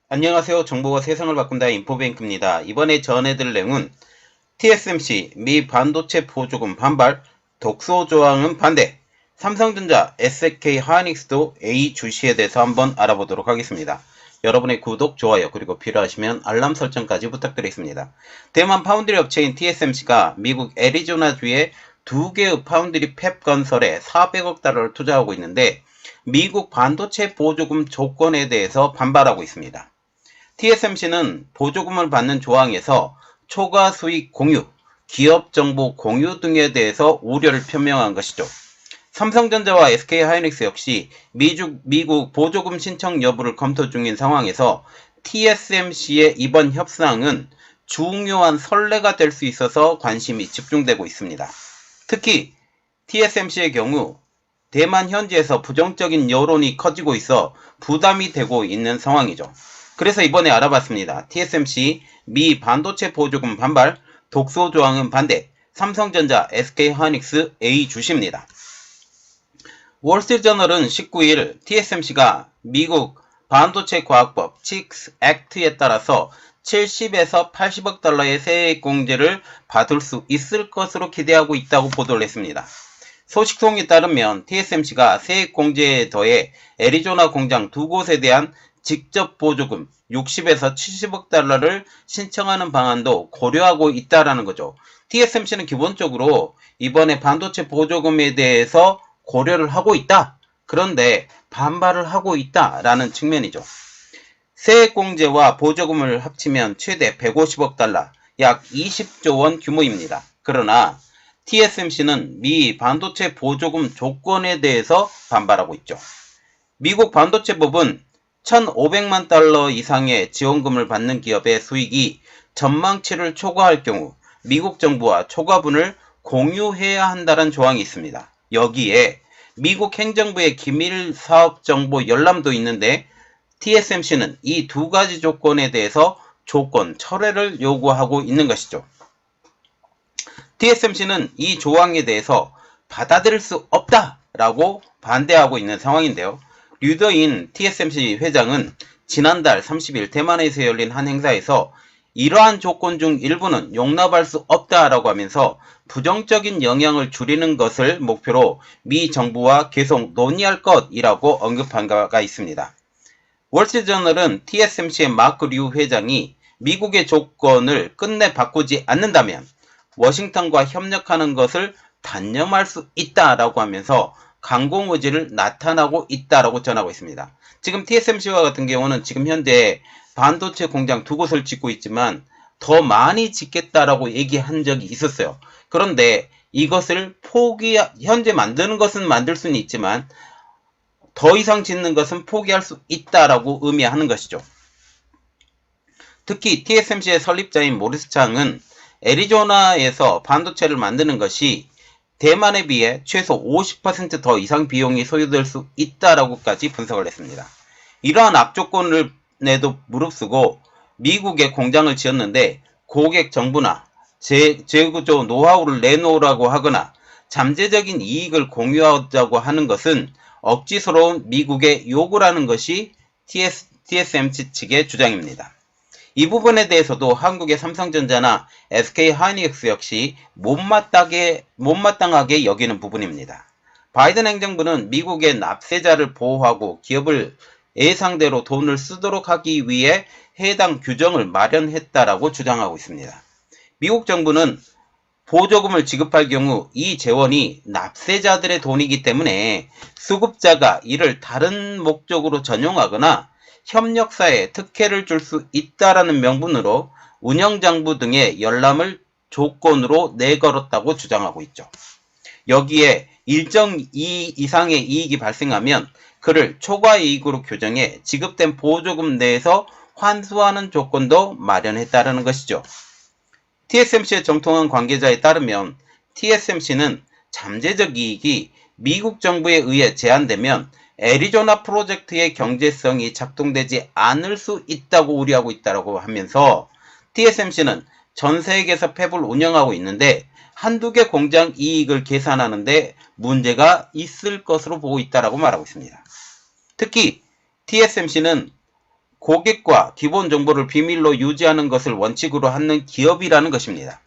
안녕하세요. 정보가 세상을 바꾼다 인포뱅크입니다. 이번에 전해드릴 내용은 TSMC 미 반도체 보조금 반발, 독소 조항은 반대, 삼성전자, SK 하이닉스도 A 주시에 대해서 한번 알아보도록 하겠습니다. 여러분의 구독, 좋아요, 그리고 필요하시면 알람 설정까지 부탁드리겠습니다. 대만 파운드리 업체인 TSMC가 미국 애리조나주에 두 개의 파운드리 팹 건설에 400억 달러를 투자하고 있는데 미국 반도체 보조금 조건에 대해서 반발하고 있습니다. TSMC는 보조금을 받는 조항에서 초과 수익 공유, 기업 정보 공유 등에 대해서 우려를 표명한 것이죠. 삼성전자와 SK하이닉스 역시 미국 보조금 신청 여부를 검토 중인 상황에서 TSMC의 이번 협상은 중요한 선례가 될 수 있어서 관심이 집중되고 있습니다. 특히 TSMC의 경우 대만 현지에서 부정적인 여론이 커지고 있어 부담이 되고 있는 상황이죠. 그래서 이번에 알아봤습니다. TSMC 미 반도체 보조금 반발, 독소 조항은 반대, 삼성전자, SK하이닉스 A 주시입니다. 월스트리트저널은 19일 TSMC가 미국 반도체 과학법 CHIPS Act에 따라서 70에서 80억 달러의 세액 공제를 받을 수 있을 것으로 기대하고 있다고 보도를 했습니다. 소식통에 따르면 TSMC가 세액 공제에 더해 애리조나 공장 두 곳에 대한 직접 보조금 60에서 70억 달러를 신청하는 방안도 고려하고 있다라는 거죠. TSMC는 기본적으로 이번에 반도체 보조금에 대해서 고려를 하고 있다. 그런데 반발을 하고 있다라는 측면이죠. 세액공제와 보조금을 합치면 최대 150억 달러, 약 20조 원 규모입니다. 그러나 TSMC는 미 반도체 보조금 조건에 대해서 반발하고 있죠. 미국 반도체법은 1,500만 달러 이상의 지원금을 받는 기업의 수익이 전망치를 초과할 경우 미국 정부와 초과분을 공유해야 한다는 조항이 있습니다. 여기에 미국 행정부의 기밀 사업 정보 열람도 있는데 TSMC는 이 두 가지 조건에 대해서 조건 철회를 요구하고 있는 것이죠. TSMC는 이 조항에 대해서 받아들일 수 없다라고 반대하고 있는 상황인데요. 류더인 TSMC 회장은 지난달 30일 대만에서 열린 한 행사에서 이러한 조건 중 일부는 용납할 수 없다라고 하면서 부정적인 영향을 줄이는 것을 목표로 미 정부와 계속 논의할 것이라고 언급한 바가 있습니다. 월스트리트저널은 TSMC의 마크 류 회장이 미국의 조건을 끝내 바꾸지 않는다면 워싱턴과 협력하는 것을 단념할 수 있다라고 하면서 강공 의지를 나타나고 있다라고 전하고 있습니다. 지금 TSMC와 같은 경우는 지금 현재 반도체 공장 두 곳을 짓고 있지만 더 많이 짓겠다라고 얘기한 적이 있었어요. 그런데 이것을 현재 만드는 것은 만들 수는 있지만 더 이상 짓는 것은 포기할 수 있다라고 의미하는 것이죠. 특히 TSMC의 설립자인 모리스 창은 애리조나에서 반도체를 만드는 것이 대만에 비해 최소 50% 더 이상 비용이 소요될 수 있다라고까지 분석을 했습니다. 이러한 악조건에도 무릅쓰고 미국에 공장을 지었는데 고객 정보나 재구조 노하우를 내놓으라고 하거나 잠재적인 이익을 공유하자고 하는 것은 억지스러운 미국의 요구라는 것이 TSMC 측의 주장입니다. 이 부분에 대해서도 한국의 삼성전자나 SK하이닉스 역시 못마땅하게 여기는 부분입니다. 바이든 행정부는 미국의 납세자를 보호하고 기업을 예상대로 돈을 쓰도록 하기 위해 해당 규정을 마련했다라고 주장하고 있습니다. 미국 정부는 보조금을 지급할 경우 이 재원이 납세자들의 돈이기 때문에 수급자가 이를 다른 목적으로 전용하거나 협력사에 특혜를 줄 수 있다라는 명분으로 운영장부 등의 열람을 조건으로 내걸었다고 주장하고 있죠. 여기에 일정 이상의 이익이 발생하면 그를 초과이익으로 규정해 지급된 보조금 내에서 환수하는 조건도 마련했다는 것이죠. TSMC의 정통한 관계자에 따르면 TSMC는 잠재적 이익이 미국 정부에 의해 제한되면 애리조나 프로젝트의 경제성이 작동되지 않을 수 있다고 우려하고 있다고 하면서 TSMC는 전 세계에서 팹을 운영하고 있는데 한두 개 공장 이익을 계산하는데 문제가 있을 것으로 보고 있다고 말하고 있습니다. 특히 TSMC는 고객과 기본 정보를 비밀로 유지하는 것을 원칙으로 하는 기업이라는 것입니다.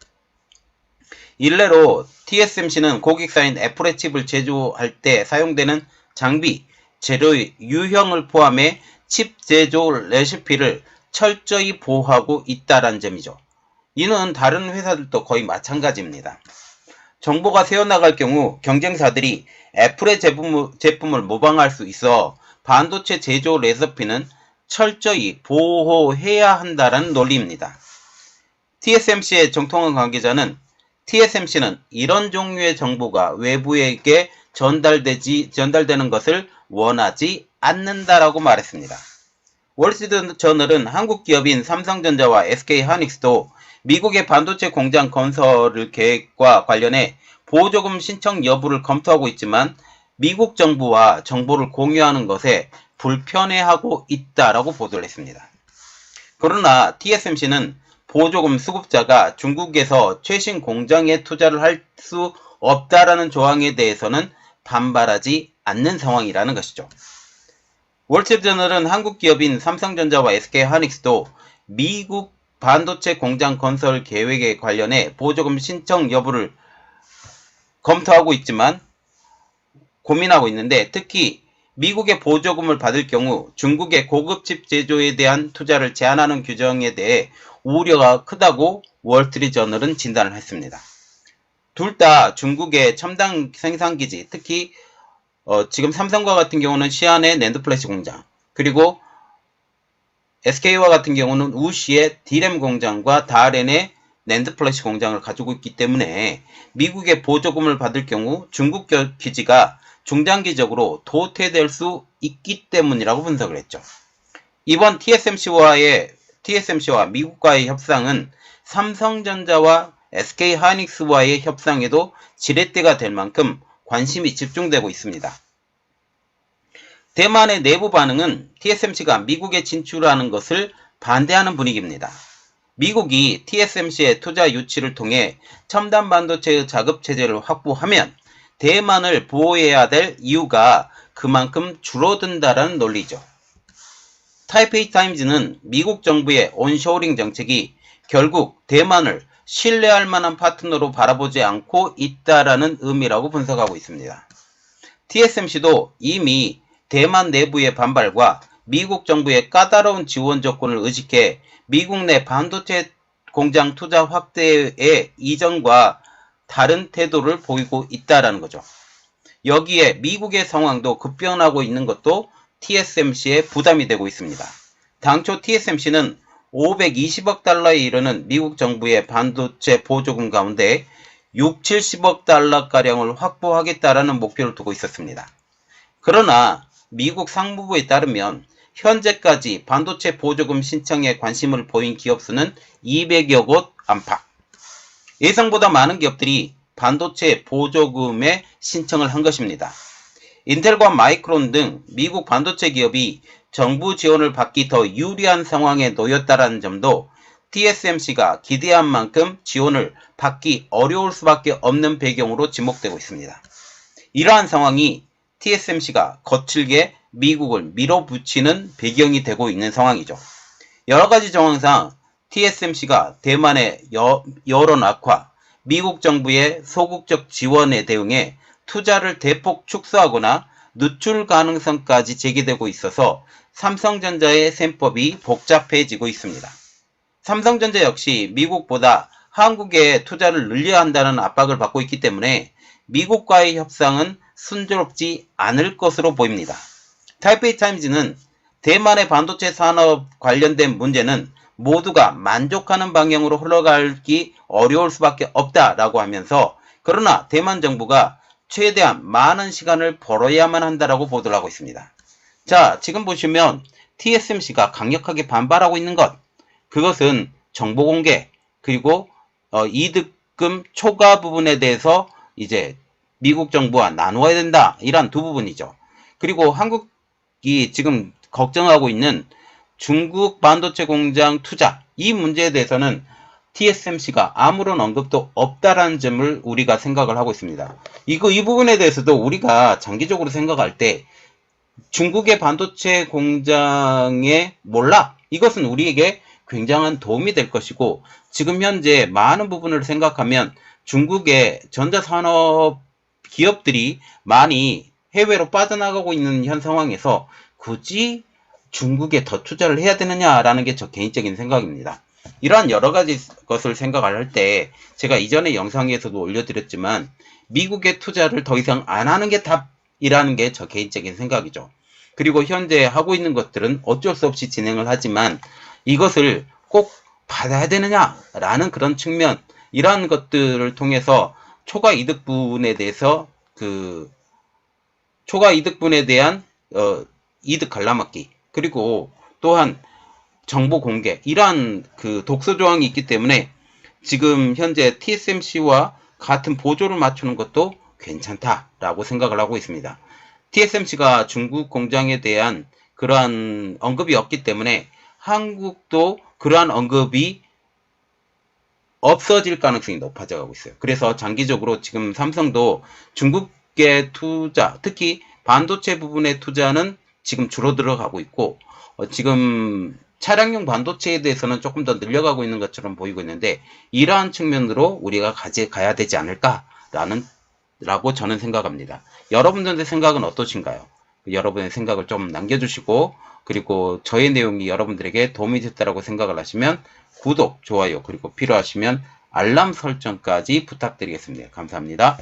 일례로 TSMC는 고객사인 애플의 칩을 제조할 때 사용되는 장비, 재료의 유형을 포함해 칩 제조 레시피를 철저히 보호하고 있다는 점이죠. 이는 다른 회사들도 거의 마찬가지입니다. 정보가 새어나갈 경우 경쟁사들이 애플의 제품을 모방할 수 있어 반도체 제조 레시피는 철저히 보호해야 한다는 논리입니다. TSMC의 정통한 관계자는 TSMC는 이런 종류의 정보가 외부에게 전달되는 것을 원하지 않는다라고 말했습니다. 월스트리트저널은 한국 기업인 삼성전자와 SK하이닉스도 미국의 반도체 공장 건설 계획과 관련해 보조금 신청 여부를 검토하고 있지만 미국 정부와 정보를 공유하는 것에 불편해하고 있다라고 보도를 했습니다. 그러나 TSMC는 보조금 수급자가 중국에서 최신 공장에 투자를 할 수 없다라는 조항에 대해서는 반발하지 않는 상황이라는 것이죠. 월스트리트저널은 한국 기업인 삼성전자와 SK하이닉스도 미국 반도체 공장 건설 계획에 관련해 보조금 신청 여부를 검토하고 있지만 고민하고 있는데 특히 미국의 보조금을 받을 경우 중국의 고급칩 제조에 대한 투자를 제한하는 규정에 대해 우려가 크다고 월스트리트저널은 진단을 했습니다. 둘 다 중국의 첨단 생산기지, 특히 지금 삼성과 같은 경우는 시안의 낸드 플래시 공장, 그리고 SK와 같은 경우는 우시의 D램 공장과 다롄의 낸드 플래시 공장을 가지고 있기 때문에 미국의 보조금을 받을 경우 중국 기지가 중장기적으로 도태될 수 있기 때문이라고 분석을 했죠. 이번 TSMC와 미국과의 협상은 삼성전자와 SK하이닉스와의 협상에도 지렛대가 될 만큼 관심이 집중되고 있습니다. 대만의 내부 반응은 TSMC가 미국에 진출하는 것을 반대하는 분위기입니다. 미국이 TSMC의 투자 유치를 통해 첨단 반도체의 자급 체제를 확보하면 대만을 보호해야 될 이유가 그만큼 줄어든다는 논리죠. 타이페이 타임즈는 미국 정부의 온쇼링 정책이 결국 대만을 신뢰할 만한 파트너로 바라보지 않고 있다라는 의미라고 분석하고 있습니다. TSMC도 이미 대만 내부의 반발과 미국 정부의 까다로운 지원 조건을 의식해 미국 내 반도체 공장 투자 확대의 이전과 다른 태도를 보이고 있다라는 거죠. 여기에 미국의 상황도 급변하고 있는 것도 TSMC에 부담이 되고 있습니다. 당초 TSMC는 520억 달러에 이르는 미국 정부의 반도체 보조금 가운데 6, 70억 달러가량을 확보하겠다라는 목표를 두고 있었습니다. 그러나 미국 상무부에 따르면 현재까지 반도체 보조금 신청에 관심을 보인 기업 수는 200여 곳 안팎. 예상보다 많은 기업들이 반도체 보조금에 신청을 한 것입니다. 인텔과 마이크론 등 미국 반도체 기업이 정부 지원을 받기 더 유리한 상황에 놓였다는 점도 TSMC가 기대한 만큼 지원을 받기 어려울 수밖에 없는 배경으로 지목되고 있습니다. 이러한 상황이 TSMC가 거칠게 미국을 밀어붙이는 배경이 되고 있는 상황이죠. 여러가지 정황상 TSMC가 대만의 여론 악화, 미국 정부의 소극적 지원에 대응해 투자를 대폭 축소하거나 누출 가능성까지 제기되고 있어서 삼성전자의 셈법이 복잡해지고 있습니다. 삼성전자 역시 미국보다 한국에 투자를 늘려야 한다는 압박을 받고 있기 때문에 미국과의 협상은 순조롭지 않을 것으로 보입니다. 타이페이 타임즈는 대만의 반도체 산업 관련된 문제는 모두가 만족하는 방향으로 흘러가기 어려울 수밖에 없다라고 하면서 그러나 대만 정부가 최대한 많은 시간을 벌어야만 한다라고 보도를 하고 있습니다. 자, 지금 보시면 TSMC가 강력하게 반발하고 있는 것, 그것은 정보 공개 그리고 이득금 초과 부분에 대해서 이제 미국 정부와 나누어야 된다, 이런 두 부분이죠. 그리고 한국이 지금 걱정하고 있는 중국 반도체 공장 투자, 이 문제에 대해서는 TSMC가 아무런 언급도 없다라는 점을 우리가 생각을 하고 있습니다. 이 부분에 대해서도 우리가 장기적으로 생각할 때 중국의 반도체 공장의 몰락, 이것은 우리에게 굉장한 도움이 될 것이고, 지금 현재 많은 부분을 생각하면 중국의 전자산업 기업들이 많이 해외로 빠져나가고 있는 현 상황에서 굳이 중국에 더 투자를 해야 되느냐라는 게 저 개인적인 생각입니다. 이러한 여러 가지 것을 생각을 할 때 제가 이전에 영상에서도 올려드렸지만 미국의 투자를 더 이상 안 하는 게 답이라는 게 저 개인적인 생각이죠. 그리고 현재 하고 있는 것들은 어쩔 수 없이 진행을 하지만 이것을 꼭 받아야 되느냐라는 그런 측면, 이러한 것들을 통해서 초과 이득분에 대해서 초과 이득분에 대한 이득 갈라먹기, 그리고 또한 정보 공개, 이러한 독소 조항이 있기 때문에 지금 현재 TSMC와 같은 보조를 맞추는 것도 괜찮다라고 생각을 하고 있습니다. TSMC가 중국 공장에 대한 그러한 언급이 없기 때문에 한국도 그러한 언급이 없어질 가능성이 높아져 가고 있어요. 그래서 장기적으로 지금 삼성도 중국계 투자, 특히 반도체 부분의 투자는 지금 줄어들어 가고 있고, 지금 차량용 반도체에 대해서는 조금 더 늘려가고 있는 것처럼 보이고 있는데, 이러한 측면으로 우리가 가져가야 되지 않을까라고 저는 생각합니다. 여러분들의 생각은 어떠신가요? 여러분의 생각을 좀 남겨주시고, 그리고 저의 내용이 여러분들에게 도움이 됐다고 생각을 하시면 구독, 좋아요, 그리고 필요하시면 알람 설정까지 부탁드리겠습니다. 감사합니다.